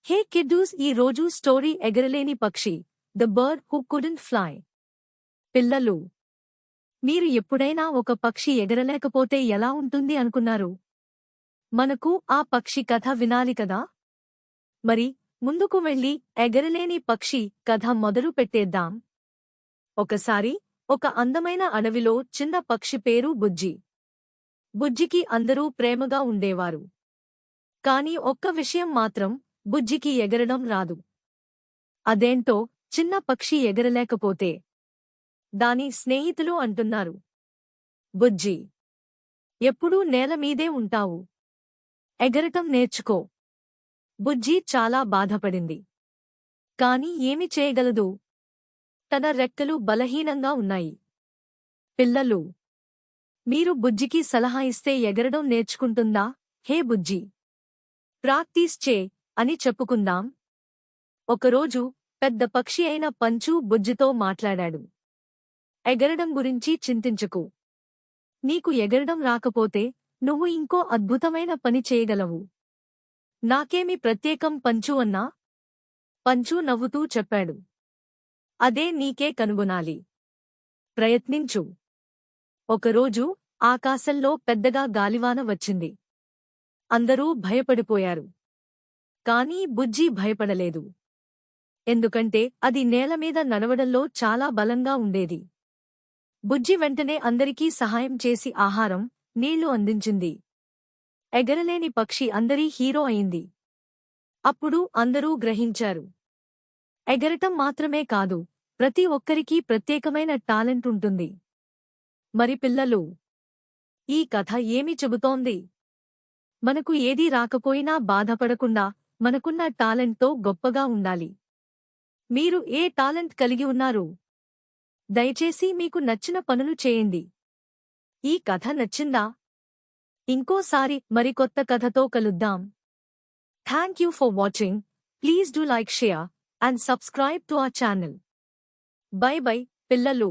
హే కిడ్డూస్, ఈ రోజు స్టోరీ ఎగరలేని పక్షి, the bird who couldn't fly. పిల్లలు, మీరు ఎప్పుడైనా ఒక పక్షి ఎగరలేకపోతే ఎలా ఉంటుంది అనుకున్నారు? మనకు ఆ పక్షి కథ వినాలి కదా. మరి ముందుకు వెళ్ళి ఎగరలేని పక్షి కథ మొదలు పెట్టేద్దాం. ఒకసారి ఒక అందమైన అడవిలో చిన్న పక్షి పేరు బుజ్జి. బుజ్జికి అందరూ ప్రేమగా ఉండేవారు. కాని ఒక్క విషయం మాత్రం, బుజ్జికి ఎగరడం రాదు. అదేంటో చిన్న పక్షి ఎగరలేకపోతే దాని స్నేహితులు అంటున్నారు, బుజ్జి, ఎప్పుడూ నేలమీదే ఉంటావు, ఎగరటం నేర్చుకో. బుజ్జి చాలా బాధపడింది. కాని ఏమి చేయగలదు? తన రెక్కలు బలహీనంగా ఉన్నాయి. పిల్లలు, మీరు బుజ్జికి సలహా ఇస్తే ఎగరడం నేర్చుకుంటుందా? హే బుజ్జి, ప్రాక్టీస్ చే అని చెప్పుకుందాం. ఒకరోజు పెద్ద పక్షి అయిన పంచు బుజ్జితో మాట్లాడాడు. ఎగరడం గురించి చింతించకు. నీకు ఎగరడం రాకపోతే నువ్వు ఇంకో అద్భుతమైన పని చేయగలవు. నాకేమి ప్రత్యేకం పంచు అన్నా? పంచు నవ్వుతూ చెప్పాడు, అదే నీకే కనుగొనాలి. ప్రయత్నించు. ఒకరోజు ఆకాశంలో పెద్దగా గాలివాన వచ్చింది. అందరూ భయపడిపోయారు. కానీ బుజ్జి భయపడలేదు. ఎందుకంటే అది నేలమీద నడవడంలో చాలా బలంగా ఉండేది. బుజ్జి వెంటనే అందరికీ సహాయం చేసి ఆహారం, నీళ్లు అందించింది. ఎగరలేని పక్షి అందరి హీరో అయింది. అప్పుడు అందరూ గ్రహించారు, ఎగరటం మాత్రమే కాదు, ప్రతి ఒక్కరికీ ప్రత్యేకమైన టాలెంట్ ఉంటుంది. మరి పిల్లలు, ఈ కథ ఏమి చెబుతోంది? మనకు ఏదీ రాకపోయినా బాధపడకుండా మనకున్న టాలెంట్తో గొప్పగా ఉండాలి. మీరు ఏ టాలెంట్ కలిగి ఉన్నారు? దయచేసి మీకు నచ్చిన పనులు చేయండి. ఈ కథ నచ్చిందా? ఇంకోసారి మరికొత్త కథతో కలుద్దాం. Thank you for watching. Please do like, share and subscribe to our channel. By by పిల్లలు.